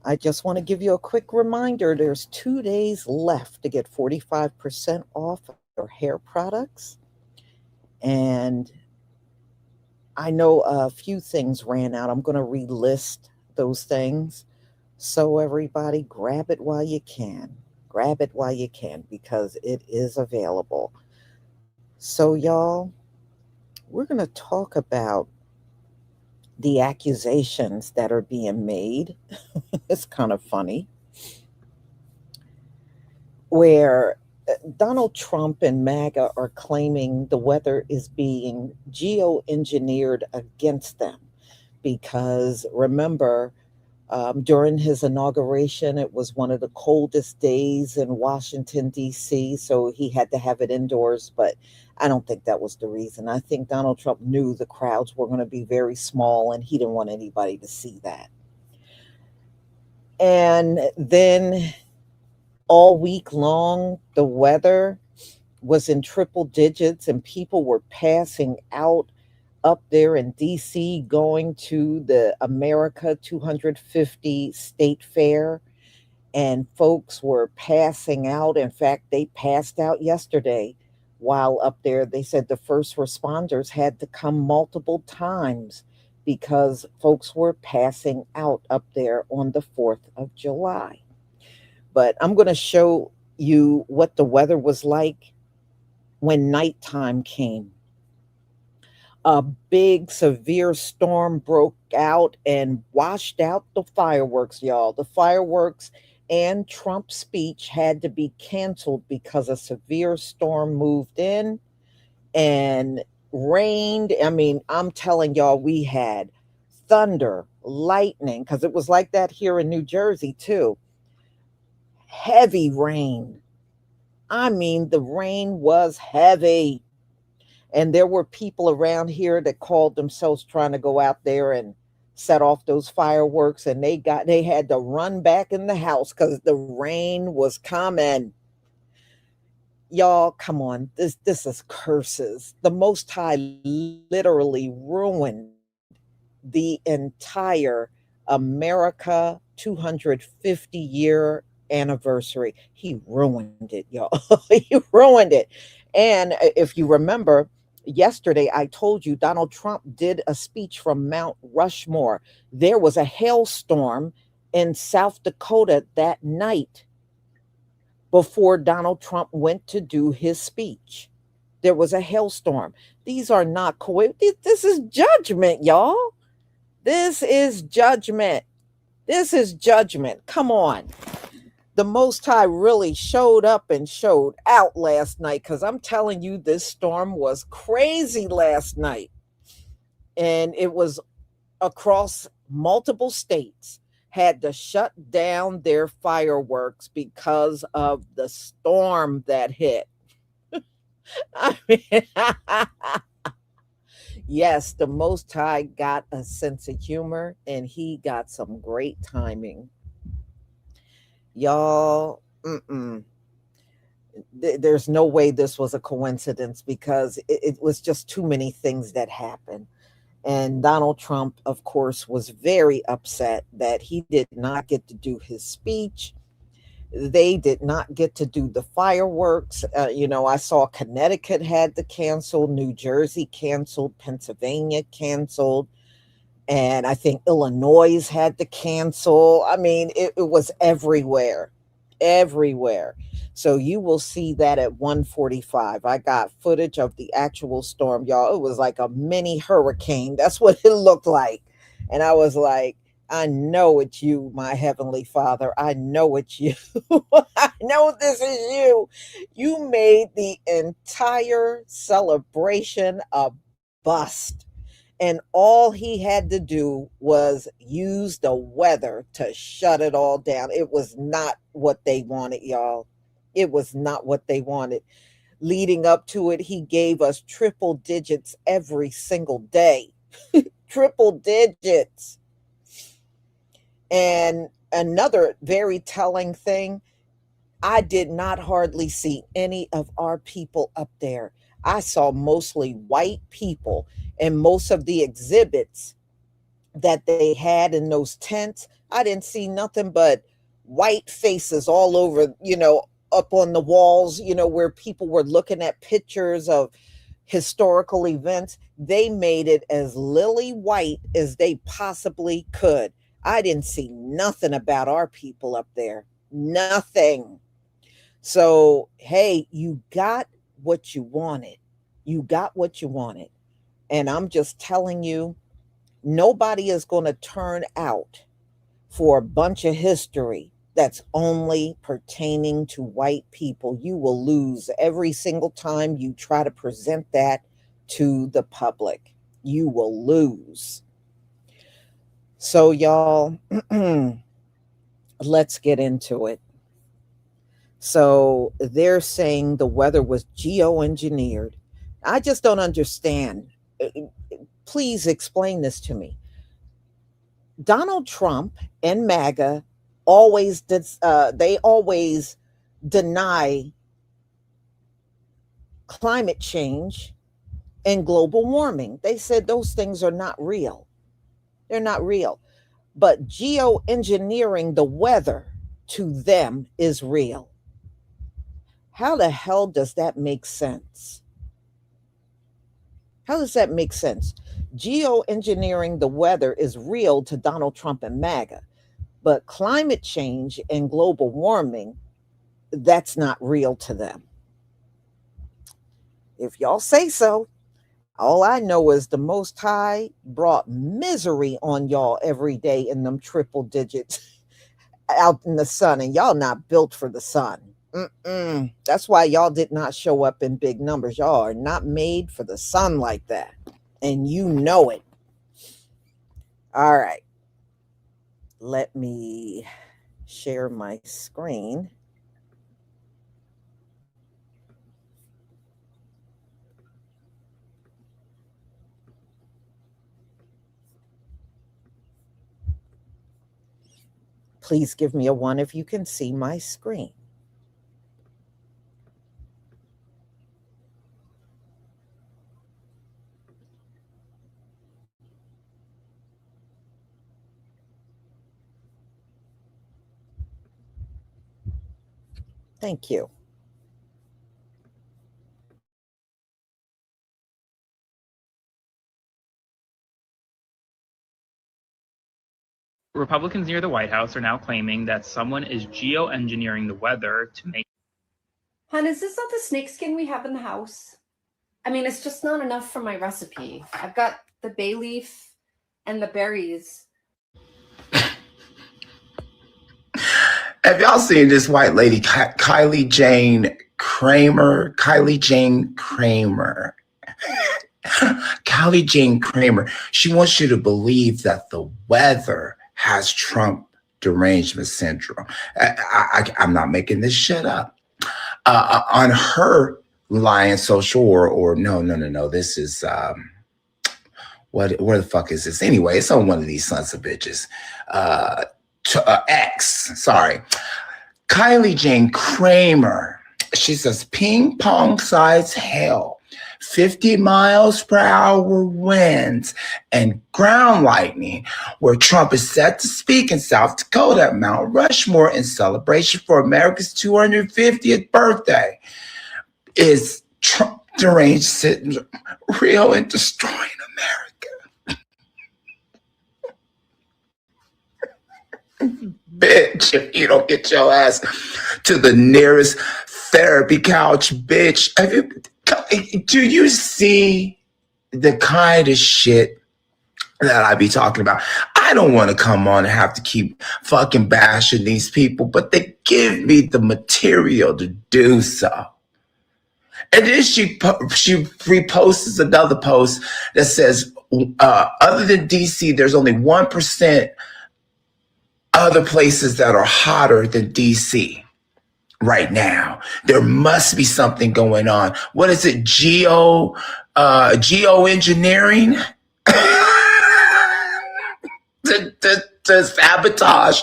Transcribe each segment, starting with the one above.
I just want to give you a quick reminder there's 2 days left to get 45% off of your hair products. And I know a few things ran out. I'm going to relist those things. So, everybody, grab it while you can. Grab it while you can because it is available. So, y'all, we're going to talk about the accusations that are being made. It's kind of funny where Donald Trump and MAGA are claiming the weather is being geoengineered against them. Because remember, during his inauguration, it was one of the coldest days in Washington, D.C., so he had to have it indoors. But I don't think that was the reason. I think Donald Trump knew the crowds were going to be very small and he didn't want anybody to see that. And then all week long, the weather was in triple digits and people were passing out up there in DC going to the America 250 State Fair. And folks were passing out. In fact, they passed out yesterday while up there. They said the first responders had to come multiple times because folks were passing out up there on the 4th of July. But I'm going to show you what the weather was like when nighttime came. A big severe storm broke out and washed out the fireworks, y'all. The fireworks and Trump's speech had to be canceled because a severe storm moved in and rained. I mean, I'm telling y'all, we had thunder, lightning, because it was like that here in New Jersey too. Heavy rain. I mean, the rain was heavy. And there were people around here that called themselves trying to go out there and set off those fireworks, and they had to run back in the house because the rain was coming. Y'all, come on, this is curses. The Most High literally ruined the entire America 250-year anniversary. He ruined it, y'all. He ruined it. And if you remember, yesterday I told you Donald Trump did a speech from Mount Rushmore. There was a hailstorm in South Dakota that night before Donald Trump went to do his speech. There was a hailstorm. These are not coincidences. This is judgment, y'all. This is judgment. This is judgment. Come on. The Most High really showed up and showed out last night because I'm telling you, this storm was crazy last night. And it was across multiple states, had to shut down their fireworks because of the storm that hit. I mean, yes, the Most High got a sense of humor and he got some great timing. Y'all, there's no way this was a coincidence because it was just too many things that happened. And Donald Trump, of course, was very upset that he did not get to do his speech. They did not get to do the fireworks. I saw Connecticut had to cancel, New Jersey canceled, Pennsylvania canceled, and I think Illinois had to cancel. I mean, it was everywhere, everywhere. So you will see that at 1:45. I got footage of the actual storm, y'all. It was like a mini hurricane. That's what it looked like. And I was like, I know it's you, my heavenly Father. I know it's you. I know this is you. You made the entire celebration a bust. And all he had to do was use the weather to shut it all down. It was not what they wanted, y'all. It was not what they wanted. Leading up to it, he gave us triple digits every single day. Triple digits. And another very telling thing, I did not hardly see any of our people up there. I saw mostly white people, and most of the exhibits that they had in those tents, I didn't see nothing but white faces all over, up on the walls, where people were looking at pictures of historical events. They made it as lily white as they possibly could. I didn't see nothing about our people up there. Nothing. So, hey, you got what you wanted. You got what you wanted. And I'm just telling you, nobody is going to turn out for a bunch of history that's only pertaining to white people. You will lose every single time you try to present that to the public. You will lose. So, y'all, let's get into it. So, they're saying the weather was geoengineered. I just don't understand. Please explain this to me. Donald Trump and MAGA always did, they always deny climate change and global warming. They said those things are not real. They're not real. But geoengineering the weather to them is real. How the hell does that make sense? How does that make sense? Geoengineering the weather is real to Donald Trump and MAGA, but climate change and global warming, that's not real to them. If y'all say so, all I know is the Most High brought misery on y'all every day in them triple digits out in the sun, and y'all not built for the sun. That's why y'all did not show up in big numbers. Y'all are not made for the sun like that, and you know it. All right. Let me share my screen. Please give me a 1 if you can see my screen. Thank you. Republicans near the White House are now claiming that someone is geoengineering the weather to make... Hon, is this not the snakeskin we have in the house? I mean, it's just not enough for my recipe. I've got the bay leaf and the berries. Have y'all seen this white lady, Kylie Jane Kramer? Kylie Jane Kramer. Kylie Jane Kramer. She wants you to believe that the weather has Trump derangement syndrome. I'm not making this shit up. On her Lion Social or no. This is where the fuck is this? Anyway, it's on one of these sons of bitches. X, sorry. Kylie Jane Kramer. She says ping pong size hell, 50 miles per hour winds, and ground lightning, where Trump is set to speak in South Dakota at Mount Rushmore in celebration for America's 250th birthday. Is Trump deranged syndrome real and destroying America? Bitch, if you don't get your ass to the nearest therapy couch, bitch. Do you see the kind of shit that I be talking about? I don't want to come on and have to keep fucking bashing these people, but they give me the material to do so. And then she reposts another post that says, other than DC, there's only 1% other places that are hotter than DC right now. There must be something going on. What is it? Geoengineering to sabotage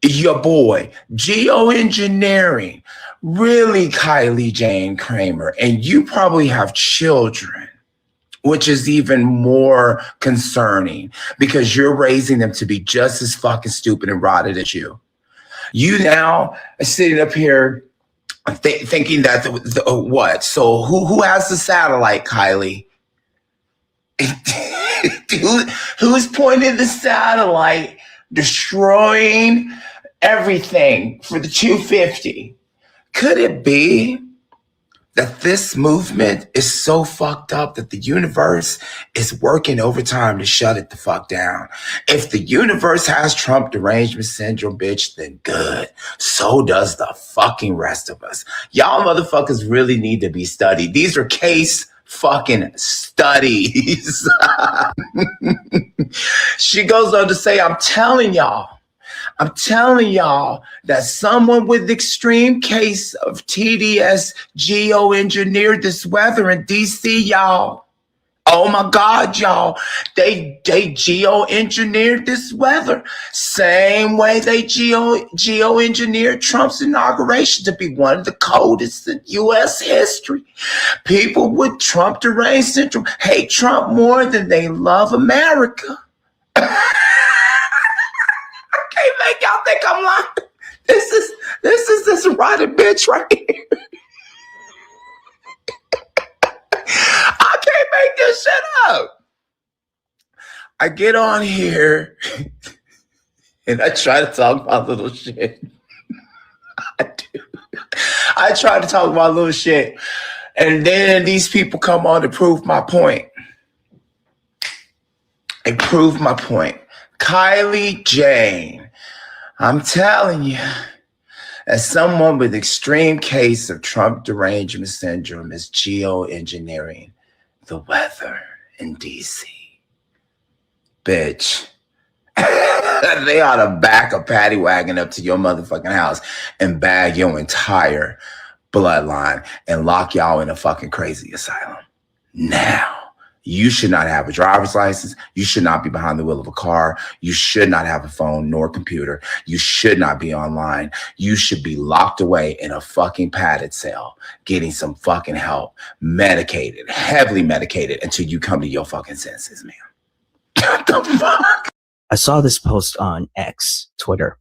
your boy. Geoengineering. Really, Kylie Jane Kramer. And you probably have children. which is even more concerning because you're raising them to be just as fucking stupid and rotted as you. You now are sitting up here thinking that what? So who has the satellite, Kylie? Who's pointing the satellite, destroying everything for the 250? Could it be that this movement is so fucked up that the universe is working overtime to shut it the fuck down? If the universe has Trump derangement syndrome, bitch, then good. So does the fucking rest of us. Y'all motherfuckers really need to be studied. These are case fucking studies. She goes on to say, I'm telling y'all that someone with extreme case of TDS geoengineered this weather in DC, y'all. Oh my God, y'all. They geoengineered this weather. Same way they geoengineered Trump's inauguration to be one of the coldest in U.S. history. People with Trump deranged syndrome hate Trump more than they love America. Can't make y'all think I'm lying. This is this rotten bitch right here. I can't make this shit up. I get on here and I try to talk my little shit. I do. I try to talk my little shit. And then these people come on to prove my point. And prove my point. Kylie Jane, I'm telling you, as someone with extreme case of Trump derangement syndrome is geoengineering the weather in DC. Bitch. They ought to back a paddy wagon up to your motherfucking house and bag your entire bloodline and lock y'all in a fucking crazy asylum. Now. You should not have a driver's license. You should not be behind the wheel of a car. You should not have a phone nor computer. You should not be online. You should be locked away in a fucking padded cell, getting some fucking help, medicated, heavily medicated until you come to your fucking senses, man. What the fuck? I saw this post on X, Twitter,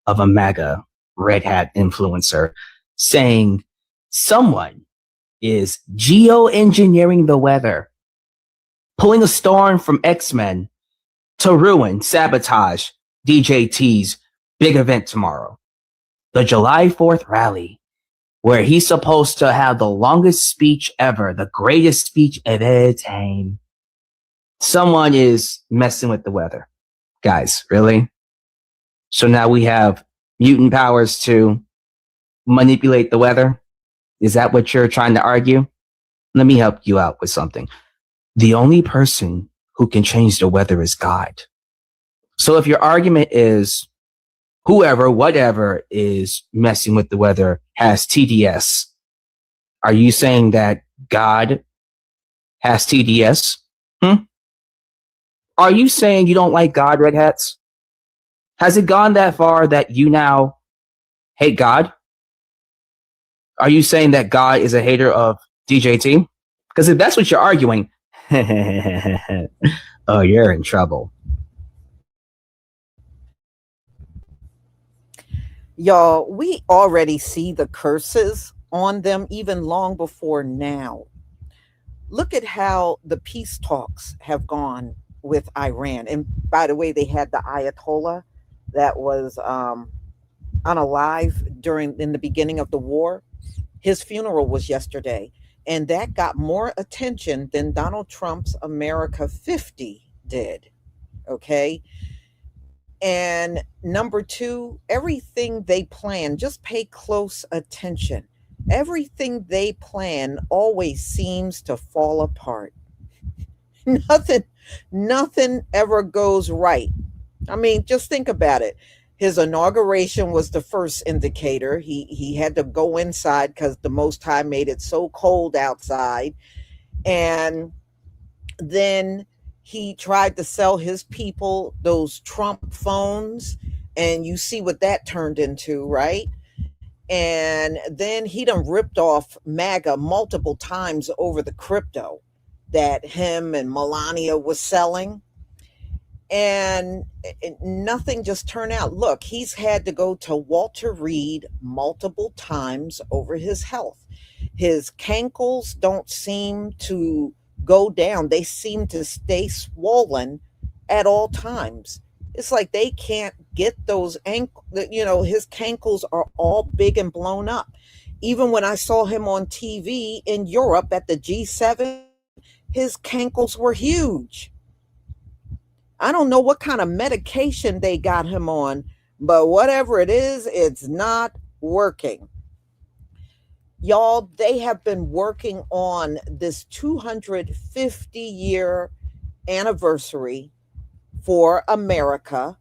of a MAGA red hat influencer saying someone is geoengineering the weather, pulling a storm from X-Men to ruin, sabotage DJT's big event tomorrow. The July 4th rally, where he's supposed to have the longest speech ever, the greatest speech of all time. Someone is messing with the weather. Guys, really? So now we have mutant powers to manipulate the weather? Is that what you're trying to argue? Let me help you out with something. The only person who can change the weather is God. So if your argument is whoever, whatever is messing with the weather has TDS, are you saying that God has TDS? Are you saying you don't like God, red hats? Has it gone that far that you now hate God? Are you saying that God is a hater of DJT? Because if that's what you're arguing, oh, you're in trouble. Y'all, we already see the curses on them even long before now. Look at how the peace talks have gone with Iran. And by the way, they had the Ayatollah that was unalive in the beginning of the war. His funeral was yesterday. And that got more attention than Donald Trump's America 50 did. Okay. And number two, everything they plan, just pay close attention. Everything they plan always seems to fall apart. Nothing ever goes right. I mean, just think about it. His inauguration was the first indicator. He had to go inside because the Most High made it so cold outside. And then he tried to sell his people those Trump phones. And you see what that turned into, right? And then he done ripped off MAGA multiple times over the crypto. that him and Melania was selling. And nothing just turned out. Look, he's had to go to Walter Reed multiple times over his health. His cankles don't seem to go down, they seem to stay swollen at all times. It's like they can't get those ankle, his cankles are all big and blown up. Even when I saw him on TV in Europe at the G7, his cankles were huge. I don't know what kind of medication they got him on, but whatever it is, it's not working. Y'all, they have been working on this 250-year anniversary for America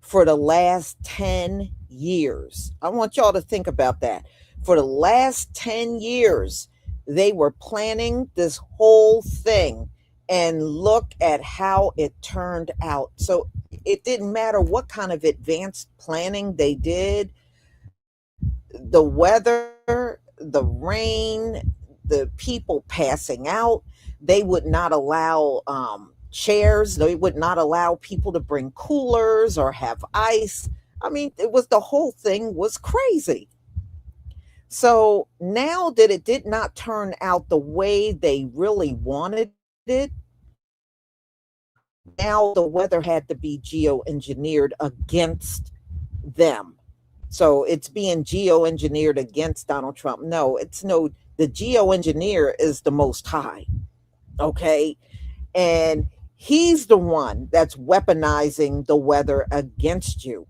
for the last 10 years. I want y'all to think about that. For the last 10 years, they were planning this whole thing, and look at how it turned out. So it didn't matter what kind of advanced planning they did. The weather, the rain, the people passing out, they would not allow chairs. They would not allow people to bring coolers or have ice. I mean, the whole thing was crazy. So now that it did not turn out the way they really wanted it, now the weather had to be geoengineered against them. So it's being geoengineered against Donald Trump. No, the geoengineer is the Most High. Okay. And he's the one that's weaponizing the weather against you.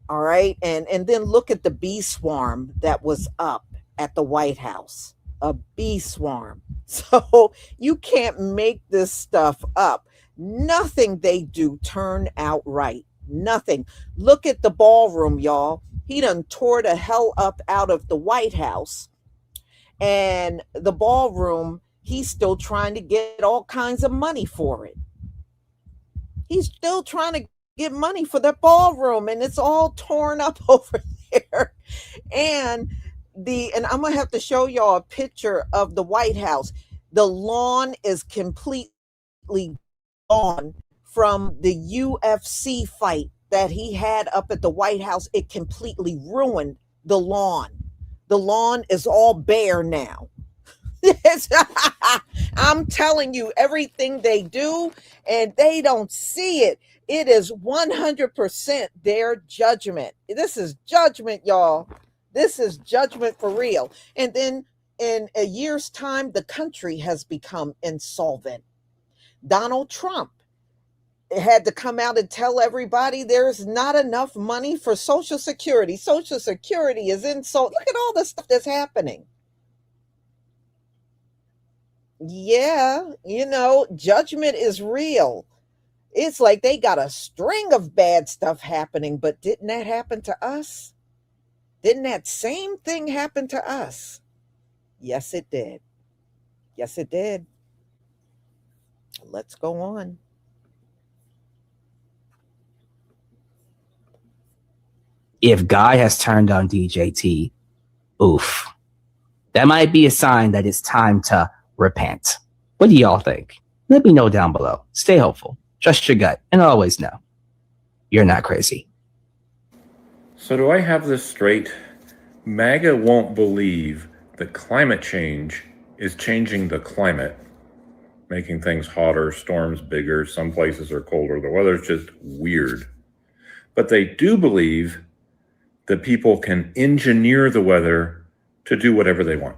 All right. And then look at the bee swarm that was up at the White House. A bee swarm. So you can't make this stuff up. Nothing they do turn out right. Nothing. Look at the ballroom, y'all. He done tore the hell up out of the White House. And the ballroom, he's still trying to get all kinds of money for it. He's still trying to get money for the ballroom, and it's all torn up over there. And I'm gonna have to show y'all a picture of the White House. The lawn is completely gone from the UFC fight that he had up at the White House. It completely ruined the lawn. The lawn is all bare now. I'm telling you, everything they do, and they don't see it. It is 100% their judgment. This is judgment, y'all. This is judgment for real. And then in a year's time, the country has become insolvent. Donald Trump had to come out and tell everybody there's not enough money for Social Security. Social Security is insolvent. Look at all the stuff that's happening. Yeah, judgment is real. It's like they got a string of bad stuff happening, but didn't that happen to us? Didn't that same thing happen to us? Yes, it did. Yes, it did. Let's go on. If Guy has turned on DJT, oof. That might be a sign that it's time to repent. What do y'all think? Let me know down below. Stay hopeful. Trust your gut. And always know you're not crazy. So do I have this straight? MAGA won't believe that climate change is changing the climate, making things hotter, storms bigger, some places are colder, the weather's just weird. But they do believe that people can engineer the weather to do whatever they want.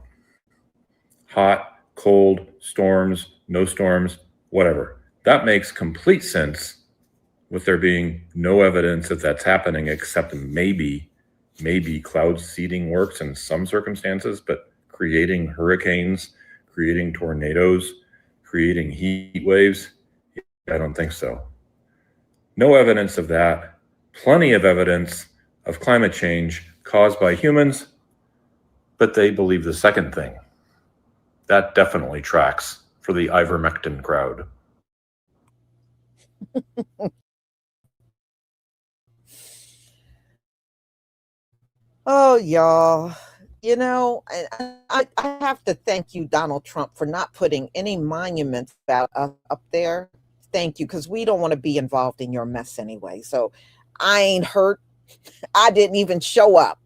Hot, cold, storms, no storms, whatever. That makes complete sense with there being no evidence that that's happening, except maybe cloud seeding works in some circumstances, but creating hurricanes, creating tornadoes, creating heat waves, I don't think so. No evidence of that. Plenty of evidence of climate change caused by humans, but they believe the second thing. That definitely tracks for the ivermectin crowd. Oh, y'all, you know, I have to thank you, Donald Trump, for not putting any monuments about us up there. Thank you, because we don't want to be involved in your mess anyway. So I ain't hurt. I didn't even show up.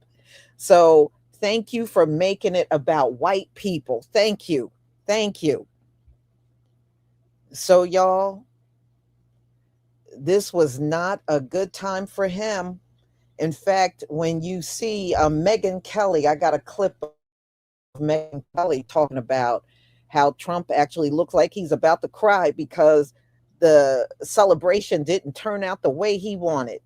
So thank you for making it about white people. Thank you. Thank you. So, y'all, this was not a good time for him. In fact, when you see Megyn Kelly, I got a clip of Megyn Kelly talking about how Trump actually looks like he's about to cry because the celebration didn't turn out the way he wanted.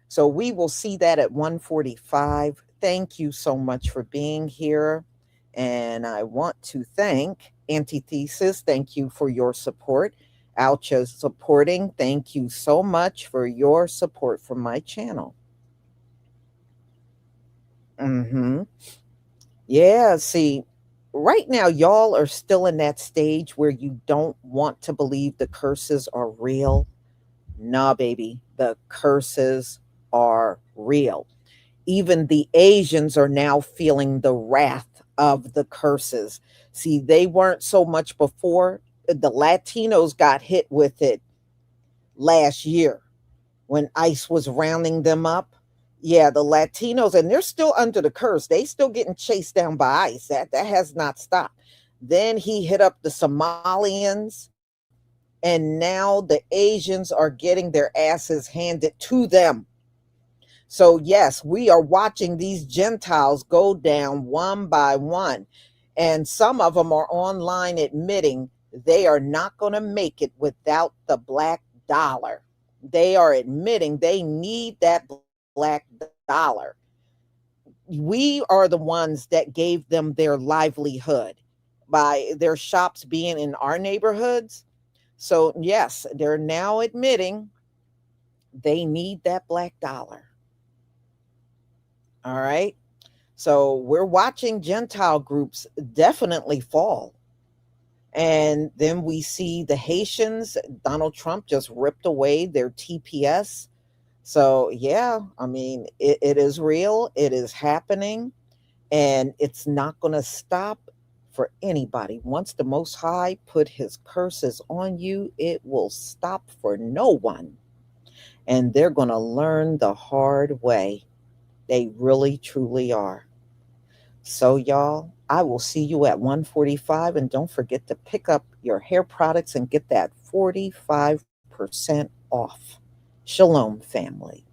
So we will see that at 1:45. Thank you so much for being here. And I want to thank Antithesis. Thank you for your support. Alcha supporting. Thank you so much for your support for my channel. Yeah, see, right now, y'all are still in that stage where you don't want to believe the curses are real. Nah, baby, the curses are real. Even the Asians are now feeling the wrath of the curses. See, they weren't so much before. The Latinos got hit with it last year when ICE was rounding them up. Yeah, the Latinos, and they're still under the curse. They still getting chased down by ICE. That has not stopped. Then he hit up the Somalians, and now the Asians are getting their asses handed to them. So yes, we are watching these Gentiles go down one by one. And some of them are online admitting they are not going to make it without the black dollar. They are admitting they need that black dollar. We are the ones that gave them their livelihood by their shops being in our neighborhoods. So yes, they're now admitting they need that black dollar. All right. So we're watching Gentile groups definitely fall. And then we see the Haitians. Donald Trump just ripped away their TPS. So, yeah, I mean, it is real. It is happening. And it's not going to stop for anybody. Once the Most High put his curses on you, it will stop for no one. And they're going to learn the hard way. They really, truly are. So, y'all, I will see you at 1:45. And don't forget to pick up your hair products and get that 45% off. Shalom, family.